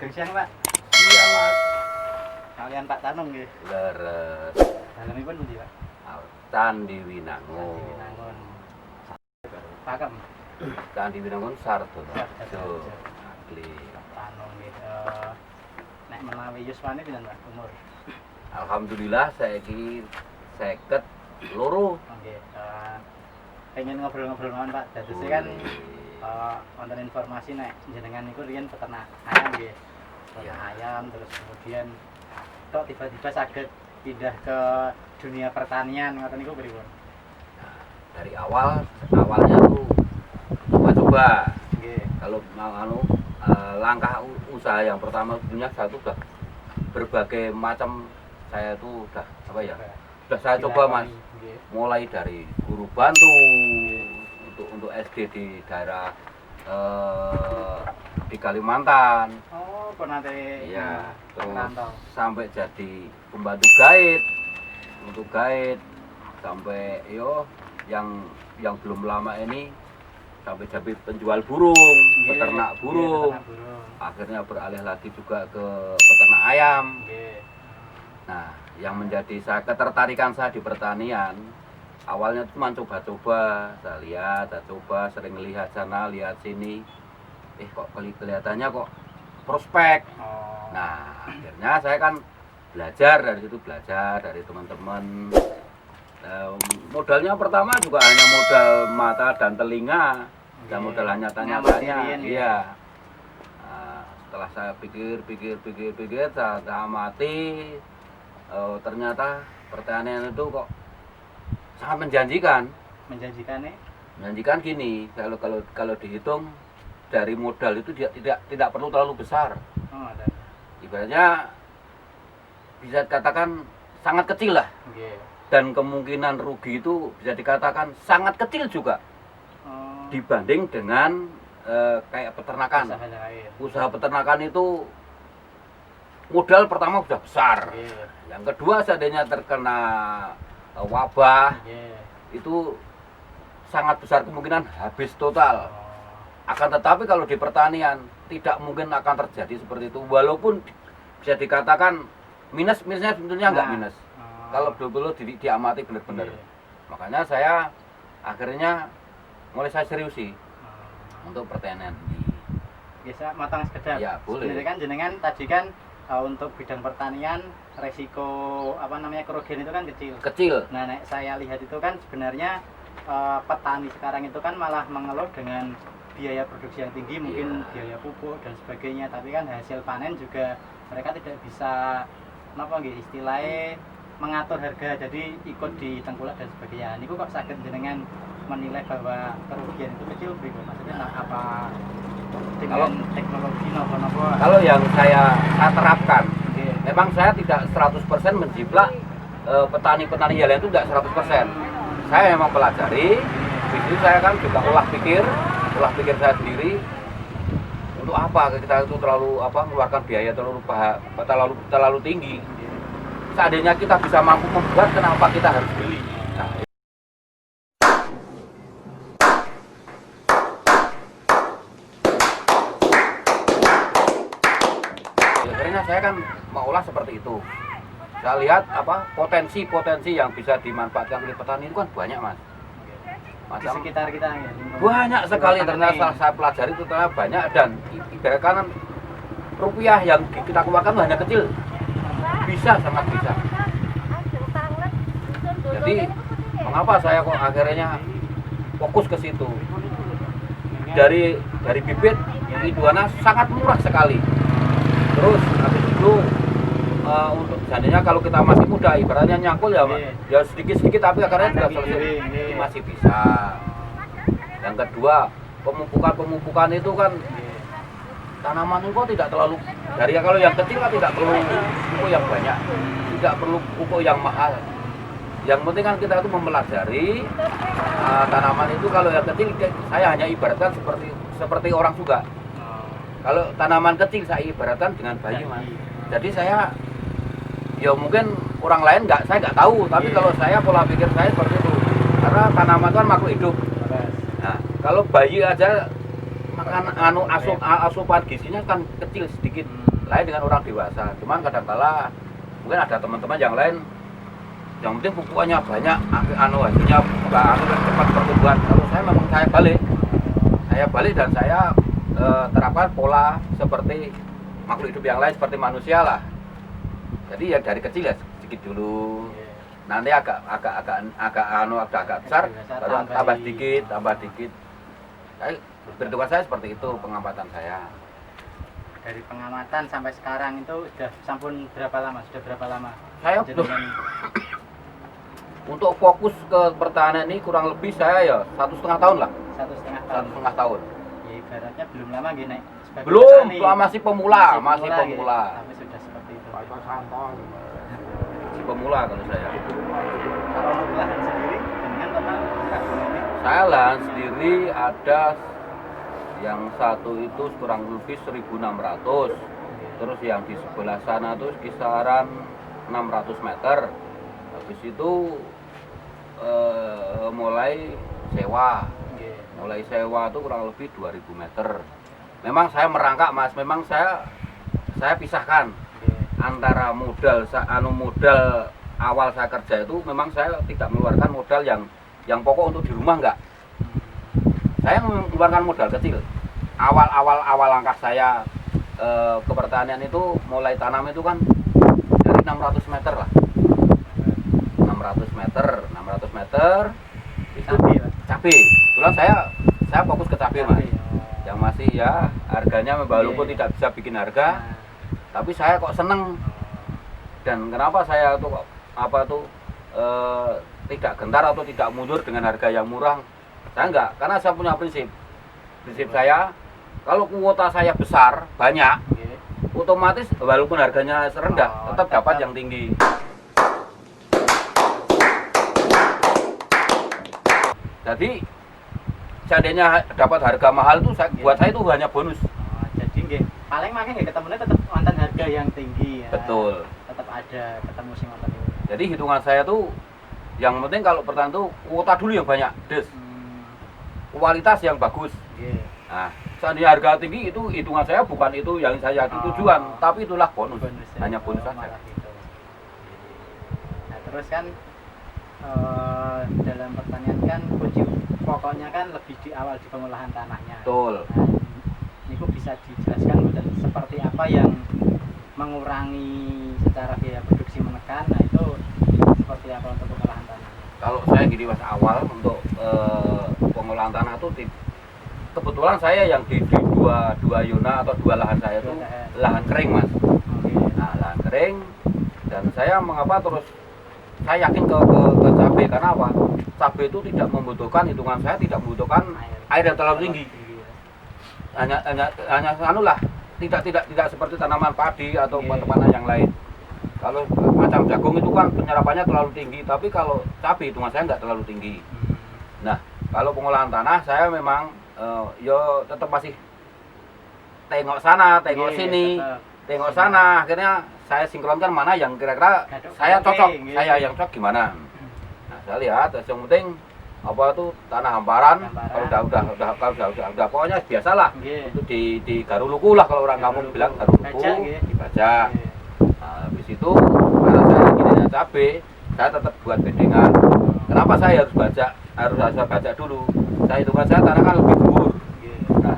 Gengsian Pak. Iya Mas. Kalian Pak Tanung nggih. Leres. Dalemipun pundi Pak? Candi Winangun. Winangun. Pakem. Candi Winangun Sardono. Sardono. Asli. Tanung nggih. Nek menawi yuswane pinten Pak umur? Alhamdulillah saiki 52. Nggih. Pengen ngobrol-ngobrol mawon Pak. Dadose kan wonten informasi nek jenengan niku riyen peternak ayam nggih. Peternak ayam terus kemudian kok tiba-tiba saged pindah ke dunia pertanian ngoten niku pripun? Nah, dari awalnya tuh coba-coba. Nggih. Kalau mau langkah usaha yang pertama punya satu udah berbagai macam saya tuh udah apa ya? Sudah saya coba Mas. Nggih. Mulai dari guru bantu untuk SD di daerah di Kalimantan. Oh, pernah teh. Iya, terus merantau. sampai jadi pembantu guide untuk guide sampai yang belum lama ini sampai jadi penjual burung, Nggih, peternak nggih, burung. peternak burung. Akhirnya beralih lagi juga ke peternak ayam. Nggih. Nah, yang menjadi ketertarikan saya di pertanian awalnya cuma coba-coba, saya coba sering lihat sana, lihat sini. Kok kelihatannya kok prospek. Oh. Nah, akhirnya saya kan belajar dari teman-teman. Modalnya pertama juga hanya modal mata dan telinga, dan modal hanya tanya-tanya. Iya. Nah, setelah saya pikir, saya amati, ternyata pertanian itu kok sangat menjanjikan. Menjanjikan gini, kalau dihitung dari modal itu tidak perlu terlalu besar. Oh, ada. Ibaratnya bisa dikatakan sangat kecil lah. Nggih. Dan kemungkinan rugi itu bisa dikatakan sangat kecil juga. Oh. Dibanding dengan kayak peternakan. Usaha peternakan itu modal pertama sudah besar. Nggih. Yang kedua seandainya terkena wabah, Nggih. itu sangat besar kemungkinan habis total. Oh. Akan tetapi kalau di pertanian tidak mungkin akan terjadi seperti itu, walaupun bisa dikatakan minusnya sebetulnya nggak minus. Kalau dulu diamati benar-benar. Makanya saya akhirnya mulai saya seriusi untuk pertanian ini. Bisa matang sekedar. Ya boleh. Sebenarnya kan jenengan tadi kan untuk bidang pertanian resiko kerugian itu kan kecil. Kecil. Nah, nek saya lihat itu kan sebenarnya petani sekarang itu kan malah mengeluh dengan biaya produksi yang tinggi, mungkin biaya pupuk dan sebagainya, tapi kan hasil panen juga mereka tidak bisa istilahnya mengatur harga, jadi ikut di tengkulak dan sebagainya. Niku kok sakit jenengan menilai bahwa kerugian itu kecil, maksudnya apa dengan teknologi nopo-nopo? Kalau yang saya terapkan, memang saya tidak 100% menjiplak petani-petani yang lain itu tidak 100%. Saya memang pelajari, jadi saya kan juga olah pikir saya sendiri. Untuk apa kita itu mengeluarkan biaya terlalu tinggi. Seandainya kita bisa mampu membuat, kenapa kita harus beli? Nah, akhirnya saya kan mengolah seperti itu. Saya lihat potensi yang bisa dimanfaatkan oleh petani itu kan banyak Mas. Di sekitar kita ya. Banyak sekali ternyata saya pelajari itu ternyata banyak, dan ibaratkan rupiah yang kita keluarkan hanya kecil. Bisa, sangat bisa. Jadi mengapa saya kok akhirnya fokus ke situ? Dari bibit Iduana sangat murah sekali. Terus habis itu untuk seandainya kalau kita masih muda, ibaratnya nyangkul ya sedikit-sedikit, tapi akarnya sudah selesai, masih bisa. Yang kedua, pemupukan itu kan tanaman itu tidak terlalu, kalau yang kecil kan tidak perlu pupuk yang banyak, tidak perlu pupuk yang mahal. Yang penting kan kita itu mempelajari tanaman itu. Kalau yang kecil saya hanya ibaratkan seperti orang juga. Kalau tanaman kecil saya ibaratkan dengan bayi Mas. Jadi saya mungkin orang lain saya nggak tahu, tapi kalau saya pola pikir saya seperti itu. Karena tanaman itu kan makhluk hidup. Nah, kalau bayi aja kan asupan gizinya kan kecil sedikit, lain dengan orang dewasa. Cuman kadang-kala mungkin ada teman-teman yang lain yang penting pupukannya banyak, hasilnya cepat pertumbuhan. Kalau saya memang saya balik dan saya terapkan pola seperti makhluk hidup yang lain, seperti manusia lah. Jadi ya dari kecil ya sedikit dulu, nanti agak besar, baru tambah dikit. Saya berhitungan saya seperti itu pengamatan saya. Dari pengamatan sampai sekarang itu sudah sampun berapa lama? Saya untuk fokus ke pertanian ini kurang lebih saya ya 1,5 tahun lah. 1,5 tahun. Ya, ibaratnya belum lama gini. Belum, masih pemula. Gitu. Tapi sudah seperti itu. Masih pemula kalau saya. Kalau untuk lahan sendiri dengan total ini? Saya lahan sendiri ada yang satu itu kurang lebih 1.600. Terus yang di sebelah sana tuh kisaran 600 meter. Habis itu mulai sewa itu kurang lebih 2.000 meter. Memang saya merangkak Mas, memang saya pisahkan antara modal awal saya kerja itu, memang saya tidak mengeluarkan modal yang pokok untuk di rumah enggak. Saya mengeluarkan modal kecil. Awal langkah saya ke pertanian itu mulai tanam itu kan dari 600 meter lah. 600 meter itu cabai. Kebetulan saya fokus ke cabai Mas. Yang masih ya harganya walaupun tidak bisa bikin harga, tapi saya kok seneng. Dan kenapa saya tuh tidak gentar atau tidak mundur dengan harga yang murah? Saya enggak, karena saya punya prinsip saya, kalau kuota saya besar banyak, otomatis walaupun harganya rendah tetap dapat yang tinggi. Jadi seandainya dapat harga mahal itu buat saya itu hanya bonus. Jadi nggih, paling makin nggih ketemunya tetap wonten harga yang tinggi ya. Betul. Tetap ada ketemu sing wonten itu. Jadi hitungan saya tuh yang penting kalau pertanian tuh kuota dulu yang banyak, kualitas yang bagus. Nah, seandainya harga tinggi itu hitungan saya bukan itu yang saya tujuan, tapi itulah bonus ya. Hanya bonus saja. Gitu. Nah, terus kan dalam pertanian kan kunci pokoknya kan lebih di awal di pengolahan tanahnya. Betul. Nah, ini bisa dijelaskan seperti apa yang mengurangi secara biaya produksi menekan. Nah, itu seperti apa untuk pengolahan tanah? Kalau saya gini Mas, awal untuk pengolahan tanah itu kebetulan saya yang di dua yona atau dua lahan saya itu lahan kering Mas. Nah, lahan kering, dan saya mengapa terus saya yakin ke cabai, karena apa? Cabai itu tidak membutuhkan, hitungan saya tidak membutuhkan air yang terlalu tinggi. Hanya tidak seperti tanaman padi atau tanaman yang lain. Kalau macam jagung itu kan penyerapannya terlalu tinggi, tapi kalau cabai hitungan saya nggak terlalu tinggi. Nah, kalau pengolahan tanah saya memang tetap masih tengok sana, tengok sini, tengok sana. Akhirnya saya sinkronkan mana yang kira-kira saya cocok, saya yang cocok gimana. Nah, saya lihat yang penting apa itu tanah hamparan. Kalau udah pokoknya biasalah. Itu di garuluku lah, kalau orang kampung bilang garuluku, dibajak. Nah, habis itu karena saya inginnya cabai, saya tetap buat bedengan. Kenapa saya harus bajak dulu? Saya hitungan saya tanah kan lebih gembur. Nah,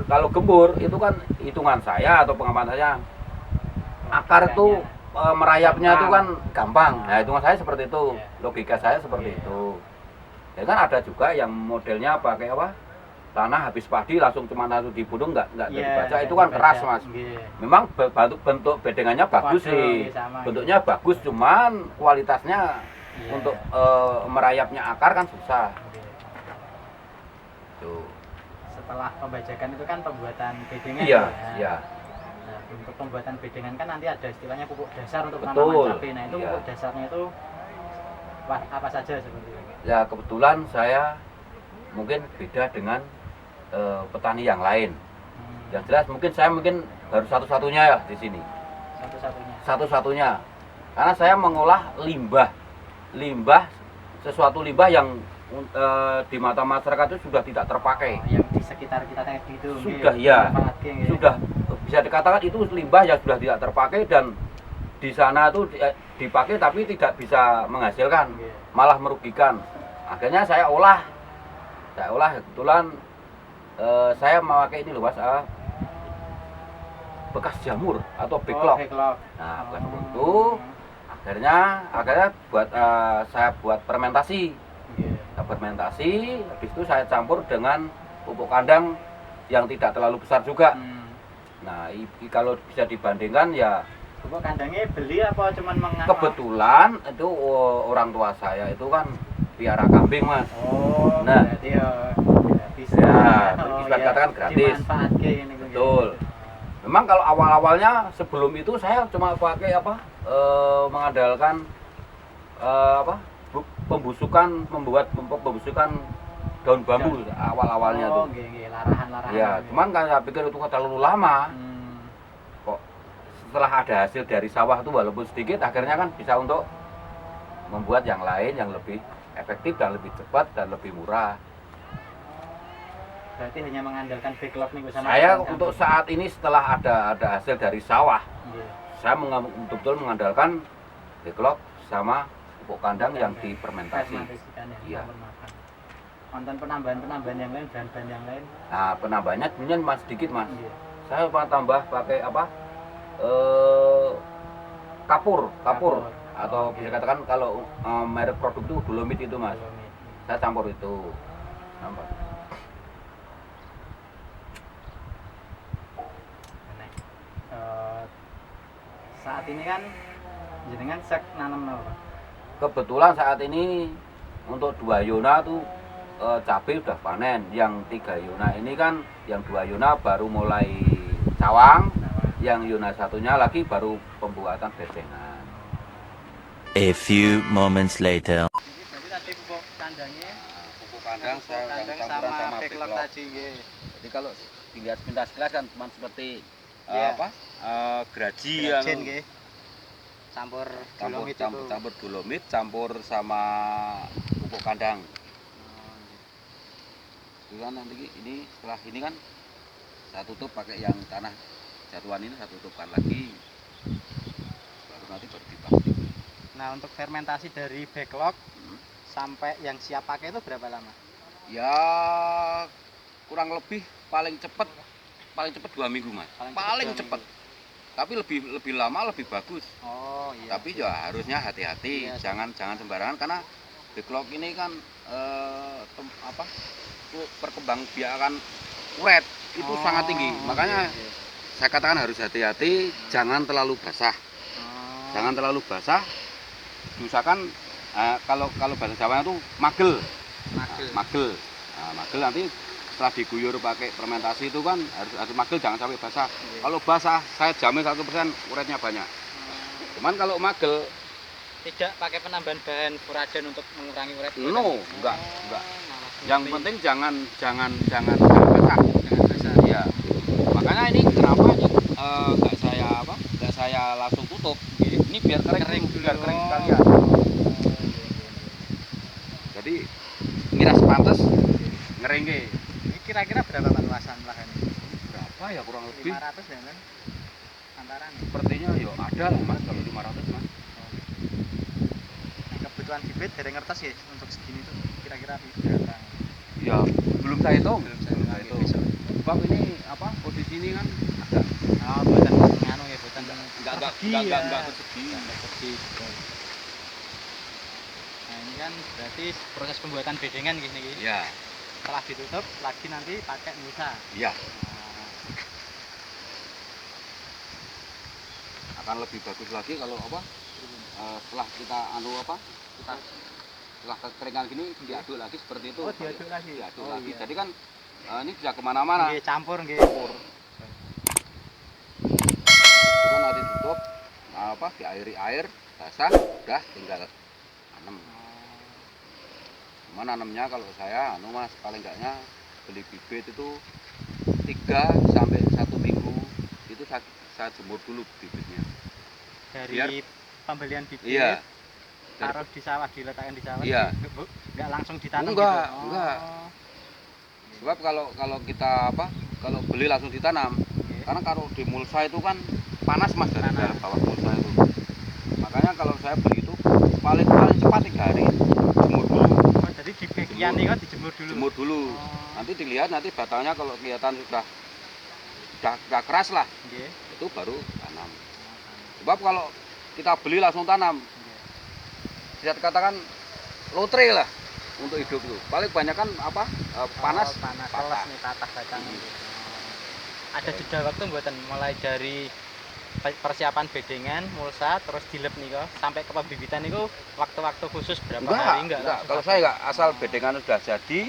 kalau gembur itu kan hitungan saya atau pengamatan saya, akar itu merayapnya itu kan gampang. Nah, hitungan saya seperti itu, logika saya seperti itu. Ya kan ada juga yang modelnya pakai apa? Tanah habis padi langsung cuma langsung dibunuh, nggak dibaca, itu kan keras Mas. Memang bentuk bedengannya bagus sih, bentuknya bagus, cuman kualitasnya untuk merayapnya akar kan susah. Tuh. Setelah pembajakan itu kan pembuatan bedengan. Iya. Nah, untuk pembuatan bedengan kan nanti ada istilahnya pupuk dasar untuk tanaman cabai. Nah, itu pupuk dasarnya itu apa saja seperti itu? Ya, kebetulan saya mungkin beda dengan petani yang lain. Yang jelas mungkin saya baru satu-satunya ya di sini. Satu-satunya. Karena saya mengolah limbah sesuatu limbah yang di mata masyarakat itu sudah tidak terpakai. Yang sekitar kita tadi itu Sudah ya, sudah bisa dikatakan itu limbah yang sudah tidak terpakai dan di sana itu dipakai tapi tidak bisa menghasilkan, malah merugikan. Akhirnya saya olah kebetulan saya memakai ini loh Mas, bekas jamur atau backlog. Nah, bekas itu akhirnya buat saya buat fermentasi. Fermentasi, habis itu saya campur dengan pupuk kandang yang tidak terlalu besar juga. Nah, kalau bisa dibandingkan ya pupuk kandangnya beli apa cuman kebetulan itu orang tua saya itu kan piara kambing Mas. Nah, berarti ya bisa. Bisa katakan gratis. Betul. Memang kalau awal-awalnya sebelum itu saya cuma pakai mengandalkan membuat pembusukan daun bambu awal-awalnya tuh. Larahan-larahan. Ya, cuman kan saya pikir itu terlalu lama. Kok setelah ada hasil dari sawah itu walaupun sedikit, akhirnya kan bisa untuk membuat yang lain yang lebih efektif dan lebih cepat dan lebih murah. Berarti hanya mengandalkan backlog nih sama saya untuk saat ini setelah ada hasil dari sawah, saya betul-betul mengandalkan backlog sama pupuk kandang yang difermentasi. Iya. Konten penambahan yang lain, bahan-bahan yang lain. Nah, penambahannya sebenarnya mas sedikit Mas. Saya tambah pakai kapur atau bisa katakan kalau merek produk itu Dolomit itu Mas. Saya campur itu. Saat ini kan jenengan sek nanam apa? Kebetulan saat ini untuk 2 yona tuh cabai sudah panen. Yang 3 yona ini kan yang 2 yona baru mulai cawang, yang yona satunya lagi baru pembuatan bedengan. A few moments later. Jadi tadi pupuk kandangnya, Pupuk kandang saya campuran sama backlog tadi nggih. Jadi kalau dilihat sepintas sekilas kan cuma seperti graji yang campur dolomit campur sama pupuk kandang. Itu kan nanti ini setelah ini kan saya tutup pakai yang tanah jatuhan ini, saya tutupkan lagi baru nanti dipasang. Nah, untuk fermentasi dari backlog sampai yang siap pakai itu berapa lama? Ya kurang lebih paling cepat 2 minggu Mas. Paling cepat. Tapi lebih lama lebih bagus. Oh iya. Tapi ya harusnya hati-hati, jangan sembarangan karena backlog ini kan perkembangbiakan uret itu sangat tinggi. Makanya saya katakan harus hati-hati, jangan terlalu basah. Jangan terlalu basah. Misalkan kalau bahasa Jawanya itu magel. Magel nanti setelah diguyur pakai fermentasi itu kan harus magel, jangan sampai basah. Kalau basah saya jamin 100% uretnya banyak. Cuman kalau magel tidak pakai penambahan bahan furagen untuk mengurangi uret. No, enggak. Yang penting jangan basah. Iya. Makanya ini kenapa enggak saya langsung tutup. Ini biar kering sekalian. Jadi ngiras pantes ngering. Ini kira-kira berapa luasan lahan ini? Berapa ya kurang lebih? 500 ya kan? Antaran. Sepertinya ya ada lah Mas kalau 500 Mas. Nah, kebutuhan bibit dari ngertes ya untuk segini tuh kira-kira berapa? Ya belum saya hitung. Sebab ini posisi ini kan ada buatan nganu ya, buatan enggak persegi. Nah, ini kan berarti proses pembuatan bedengan gini. Ya. Setelah ditutup lagi nanti pakai mulsa. Iya. Akan lebih bagus lagi kalau setelah kita setelah kekeringan gini diaduk lagi seperti itu. Diaduk lagi. Iya. Jadi kan ini bisa kemana-mana. Campur. Itu kan nanti tutup diairi air basah, udah tinggal tanam. Cuman nanamnya kalau saya Mas paling enggaknya beli bibit itu 3 sampai 1 minggu itu saya jemur dulu bibitnya. Dari pembelian bibit. Iya. Taruh di sawah, diletakkan di sawah. Iya. Enggak langsung ditanam enggak. gitu. Enggak. Sebab kalau kita kalau beli langsung ditanam, karena kalau di mulsa itu kan panas mas dari dalam bawah mulsa itu. Makanya kalau saya beli itu paling cepat 3 hari jemur dulu. Oh, jadi di bagian ini kan dijemur dulu. Jemur dulu. Nanti dilihat nanti batangnya kalau kelihatan sudah keras lah, itu baru tanam. Sebab kalau kita beli langsung tanam, bisa dikatakan lotre lah untuk hidup itu. Paling banyak kan panas panas nih patah batang. Ada jeda waktu mboten mulai dari persiapan bedengan, mulsa, terus dilep nih kok sampai ke pembibitan itu waktu-waktu khusus berapa hari enggak? Kalau saya enggak, asal bedengan sudah jadi,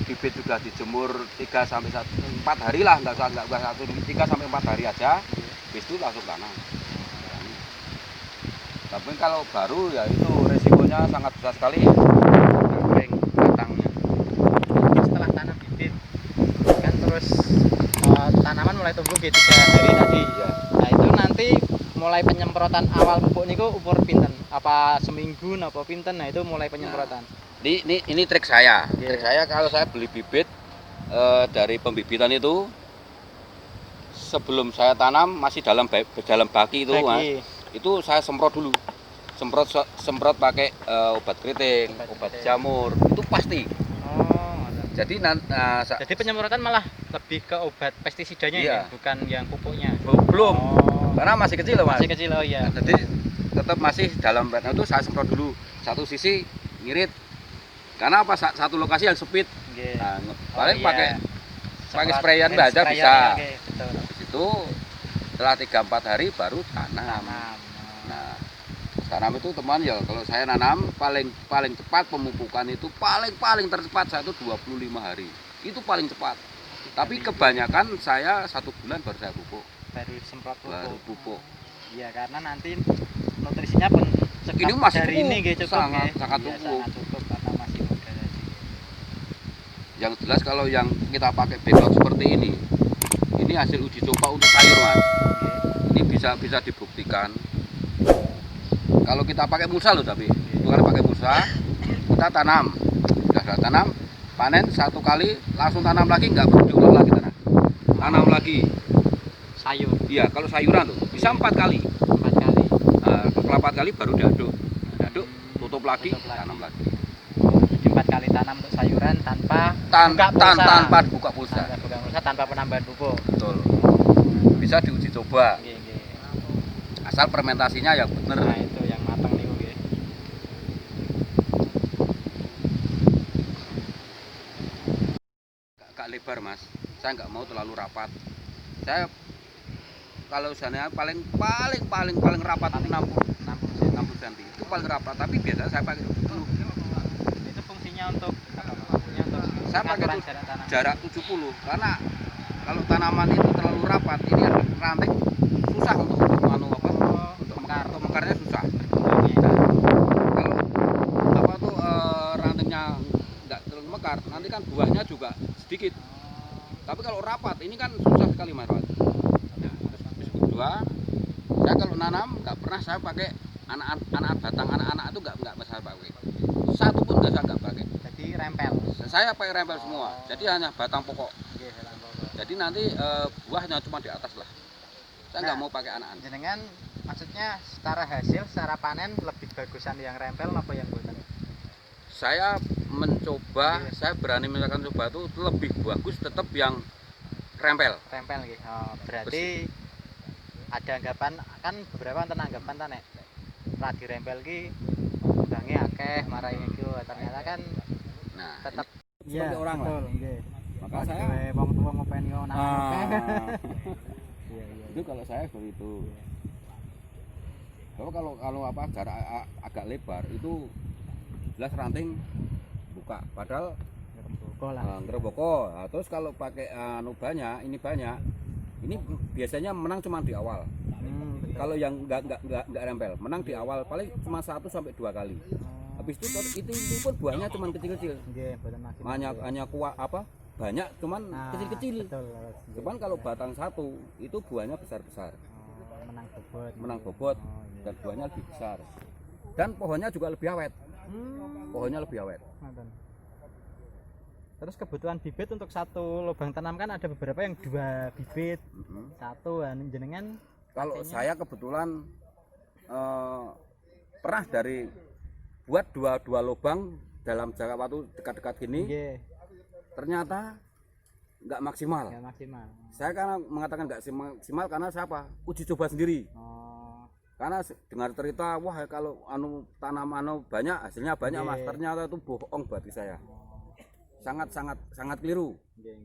bibit sudah dijemur 3 sampai 4 hari lah, enggak 3 sampai 4 hari aja. Habis itu langsung tanam. Tapi kalau baru ya itu resikonya sangat besar sekali. Kering batangnya. Setelah tanam bibit kan terus tanaman mulai tumbuh gitu 3 hari tadi. Ya. Nah, itu nanti mulai penyemprotan awal pupuk niku umur pinten? Apa seminggu napa pinten? Nah, itu mulai penyemprotan. Ini trik saya. Yeah. Trik saya kalau saya beli bibit dari pembibitan itu sebelum saya tanam masih dalam baki itu, Mas. Itu saya semprot dulu. Semprot pakai obat keriting, obat jamur. Itu pasti. Jadi Jadi penyemprotan malah lebih ke obat pestisidanya iya. ya, bukan yang pupuknya. Belum. Karena masih kecil loh, Mas. Masih kecil, oh iya. Jadi tetap masih dalam batang itu saya semprot dulu. Satu sisi ngirit. Karena satu lokasi yang sempit. Nah, paling pakai sprayan aja bisa. Betul. Habis itu setelah 3-4 hari baru tanam. Nah, tanam itu teman ya kalau saya nanam paling cepat pemupukan itu paling tercepat saya itu 25 hari. Itu paling cepat. Tapi kebanyakan saya 1 bulan baru saya pupuk. Baru semprot pupuk. Baru pupuk. Iya, karena nanti nutrisinya pun ini masih dari ini cukup sangat cukup karena masih muda tadi. Yang jelas kalau yang kita pakai backlog seperti ini hasil uji coba untuk sayur, Mas. Ini bisa dibuktikan. Kalau kita pakai mulsa loh, tapi itu kan pakai mulsa, kita tanam, sudah tanam, panen 1 kali, langsung tanam lagi, nggak perlu diulang lagi tanam lagi. Sayur. Iya, kalau sayuran tuh bisa 4 kali. 4 kali. Setelah 4 kali baru diaduk, tutup lagi, tanam lagi. Jadi 4 kali tanam untuk sayuran tanpa buka pulsa. Tanpa penambahan pupuk. Betul. Bisa diuji coba. Asal fermentasinya yang benar. Nah, itu yang matang nih, nggih. Agak lebar, Mas. Saya nggak mau terlalu rapat. Saya kalau sana paling rapat 60 cm. Itu paling rapat, tapi biasanya saya pakai 70. Itu fungsinya untuk saya pakai jarak 70 karena kalau tanaman itu terlalu rapat ini ranting susah untuk mekarnya susah. Kalau rantingnya nggak terlalu mekar nanti kan buahnya juga sedikit. Tapi kalau rapat ini kan susah sekali, Mas. Terus kedua, saya kalau nanam nggak pernah saya pakai anak batang anak itu nggak saya pakai. Satu pun nggak pakai. Jadi rempel. Saya pakai rempel semua. Jadi hanya batang pokok. Jadi nanti buahnya cuma di atas lah. Saya nggak mau pakai anak-anak. Jenengan maksudnya secara hasil, secara panen lebih bagusan yang rempel apa yang buatan? Saya mencoba, saya berani misalkan coba itu lebih bagus tetap yang rempel. Rempel gitu. Oh, berarti ada anggapan kan beberapa wonten anggapan ta nek radi rempel ki udangnya akeh marahi gitu. Ternyata kan tetap seperti orang lah. Nggih. Maka saya wong tua ngopeni ngono. Itu kalau saya seperti itu. Kalau jarak agak lebar itu jelas ranting buka, padahal ngereboko. Nah, terus kalau pakai banyak, ini biasanya menang cuma di awal. Kalau yang nggak rempel, menang di awal paling cuma 1 sampai 2 kali. Habis itu pun buahnya cuma kecil-kecil. Hanya kuat banyak cuman kecil-kecil. Cuman kalau batang satu itu buahnya besar-besar. Menang bobot dan buahnya lebih besar. Dan pohonnya juga lebih awet. Pohonnya lebih awet. Terus kebutuhan bibit untuk satu lubang tanam kan ada beberapa yang 2 bibit, satu jenengan. Kalau saya kebetulan pernah dari buat dua lubang dalam jangka waktu dekat-dekat gini, ternyata nggak maksimal. Nggak maksimal. Saya karena mengatakan nggak maksimal karena siapa? Uji coba sendiri. Karena dengar cerita, wah kalau tanam banyak, hasilnya banyak mas. Ternyata itu bohong bagi saya. Sangat keliru.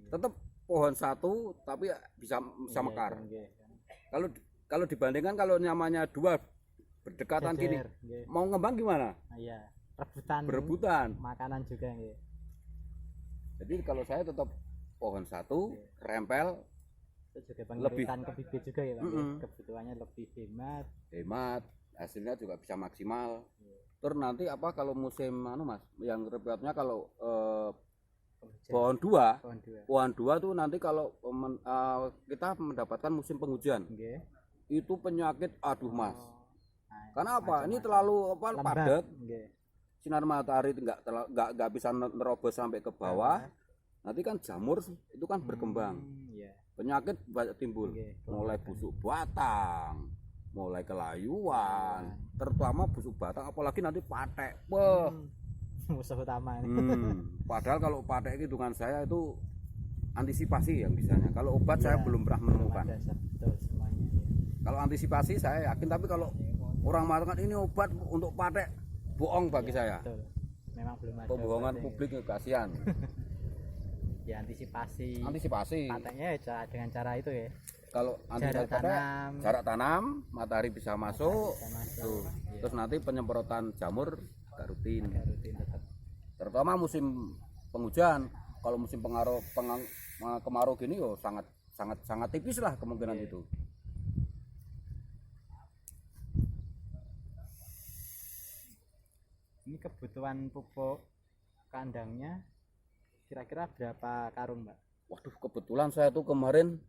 Tetap pohon satu tapi bisa mekar. Kalau dibandingkan kalau namanya 2 berdekatan gini, mau ngembang gimana? Iya, berebutan. Makanan juga. Jadi kalau saya tetap pohon satu, rempel, itu juga pengerutan ke bibit juga ya Pak. Kebutuhannya lebih hemat, hasilnya juga bisa maksimal. Terus nanti apa kalau musim mas, yang repotnya kalau pohon dua tuh nanti kalau kita mendapatkan musim penghujan, itu penyakit mas. Karena apa? Ini terlalu padat, sinar matahari nggak bisa nerobos sampai ke bawah. Nanti kan jamur itu kan berkembang, penyakit banyak timbul, mulai busuk batang, mulai kelayuan, terutama busuk batang, apalagi nanti patek. Musuh utama. Padahal kalau patek itu hitungan saya itu antisipasi yang bisanya. Kalau obat saya belum pernah menemukan. Kalau antisipasi saya yakin, tapi kalau orang mengatakan ini obat untuk patek, bohong bagi saya. Betul. Memang belum ada. Pembohongan publik kasihan. Ya antisipasi pateknya ya dengan cara itu ya. Kalau jarak tanam, matahari bisa masuk, tuh. Terus nanti penyemprotan jamur gak rutin tetap. Terutama musim penghujan. Kalau musim kemarau gini yo sangat tipis lah kemungkinan itu. Ini kebutuhan pupuk kandangnya kira-kira berapa karung, Mbak? Waduh, kebetulan saya tuh kemarin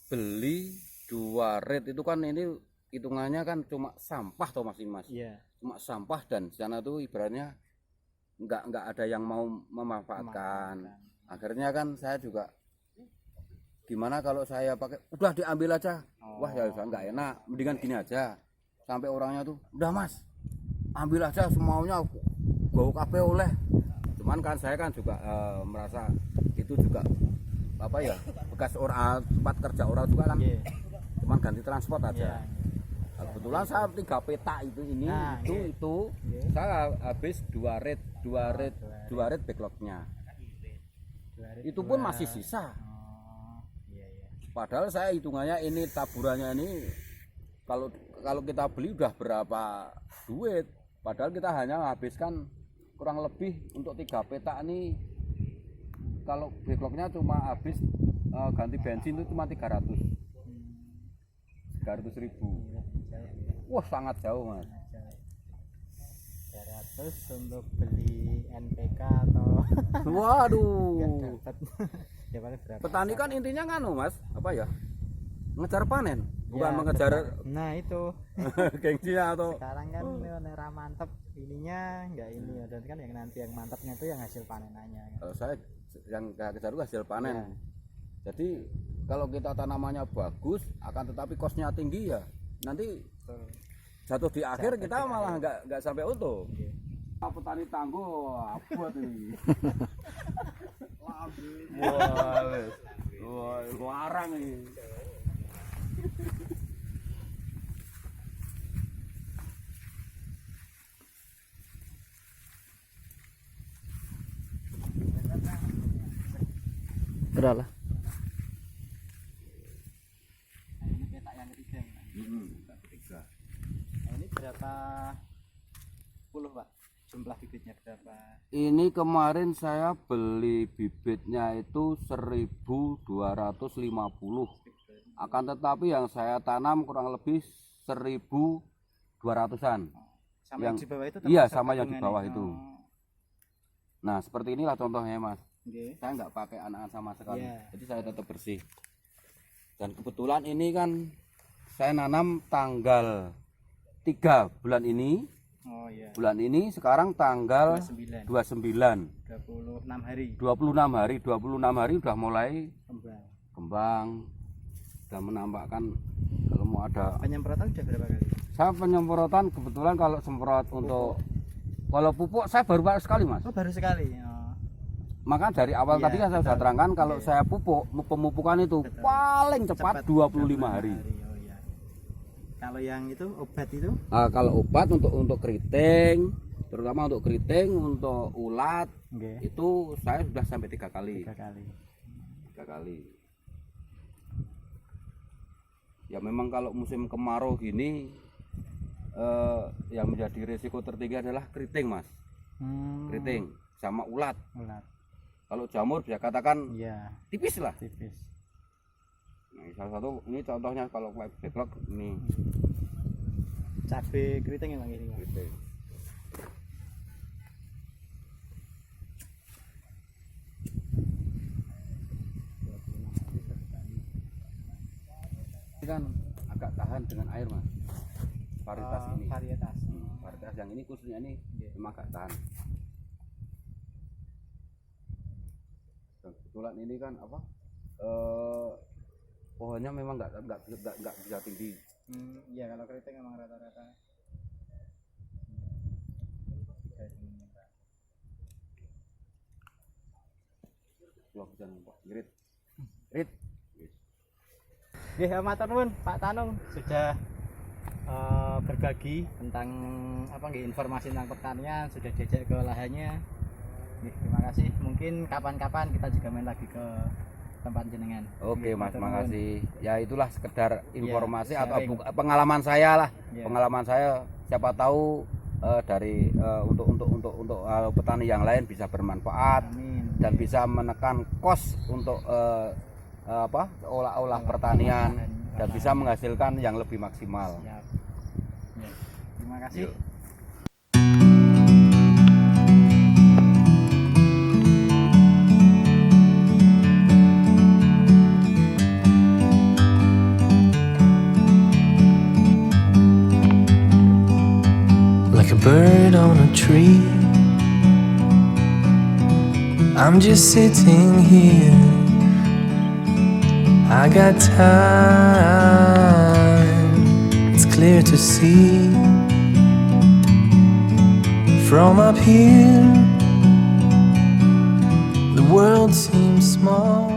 beli 2 red itu kan, ini hitungannya kan cuma sampah toh mas. Iya. Cuma sampah, dan di sana tuh ibaratnya nggak ada yang mau memanfaatkan. Akhirnya kan saya juga gimana kalau saya pakai udah diambil aja. Wah ya nggak enak, mendingan gini aja. Sampai orangnya tuh udah mas ambil aja semuanya, gue kape oleh. Cuman kan saya kan juga merasa itu juga apa ya, bekas orang, tempat kerja orang juga kan. Cuman ganti transport aja. Nah, kebetulan saya 3 peta itu saya habis 2 red backlognya. Itu pun masih sisa. Padahal saya hitungannya ini taburannya ini kalau kita beli udah berapa duit. Padahal kita hanya menghabiskan kurang lebih untuk 3 peta ini, kalau backlognya cuma habis ganti bensin itu cuma 300.000. Wah sangat jauh mas. 300 untuk beli NPK atau waduh. Ya, berapa? Petani kan intinya kan mas, apa ya, ngejar panen, bukan ya, mengejar nah itu gengsinya atau sekarang kan nera mantep ininya enggak ini, dan kan yang nanti yang mantapnya itu yang hasil panenannya. Kalau saya yang kejar itu hasil panen ya. Jadi kalau kita tanamannya bagus akan tetapi kosnya tinggi ya, nanti jatuh di akhir kita malah nggak sampai untung. Petani tangguh apa ini? Wah, larang ini. Berapa? Ini petak yang ketiga. Ini berapa puluh Pak? Jumlah bibitnya berapa? Ini kemarin saya beli bibitnya itu 1.250. Akan tetapi yang saya tanam kurang lebih 1.200-an. Sama yang di bawah itu? Iya, sama yang di bawah itu. Nah, seperti inilah contohnya mas. Saya nggak pakai anakan sama sekali. Jadi saya tetap bersih. Dan kebetulan ini kan saya nanam tanggal 3 bulan ini. Oh iya. Bulan ini sekarang tanggal 29. 29. 26 hari 26 hari udah mulai kembang. kembang. Sudah menampakkan kalau mau ada. Penyemprotan sudah berapa kali? Saya penyemprotan kebetulan kalau semprot untuk kalau pupuk saya baru sekali, Mas. Oh, baru sekali. Oh. Maka dari awal Iya, tadi kan saya sudah betul. terangkan kalau Iya. saya pupuk pemupukan itu Betul. paling cepat 25 hari. Oh iya. Kalau yang itu obat itu? Kalau obat untuk keriting, terutama untuk keriting, untuk ulat Nggih. itu saya sudah sampai 3 kali. 3 kali. 3 kali. Ya memang kalau musim kemarau gini yang menjadi risiko tertinggi adalah keriting, Mas. Keriting sama ulat. Ulat. Kalau jamur bisa katakan Iya, tipis lah. tipis. Nah, salah satu ini contohnya kalau backlog ini Cabai keriting emang ini. Pak. keriting. Ini kan agak tahan dengan air, Mas. Varietas ini. Varietas. Varietas yang ini khususnya ini memang agak tahan. Dan kebetulan ini kan apa? Pohonnya memang nggak bisa tinggi. Iya, kalau keriting emang rata-rata. Blok dan Pak Grit. Grit. Ya, matur nuwun Pak Tanung sudah berbagi tentang informasi tentang pertanian, sudah diajak ke lahannya. Terima kasih. Mungkin kapan-kapan kita juga main lagi ke tempat jenengan. Oke, Mas, matur makasih. Ya itulah sekedar informasi atau sharing. pengalaman saya lah. Ya. Pengalaman saya siapa tahu dari untuk petani yang lain bisa bermanfaat Amin. dan bisa menekan kos untuk olah pertanian dan bisa menghasilkan yang lebih maksimal. Siap. Ya. Terima kasih. Yuk. Like a bird on a tree, I'm just sitting here. I got time, it's clear to see. From up here, the world seems small.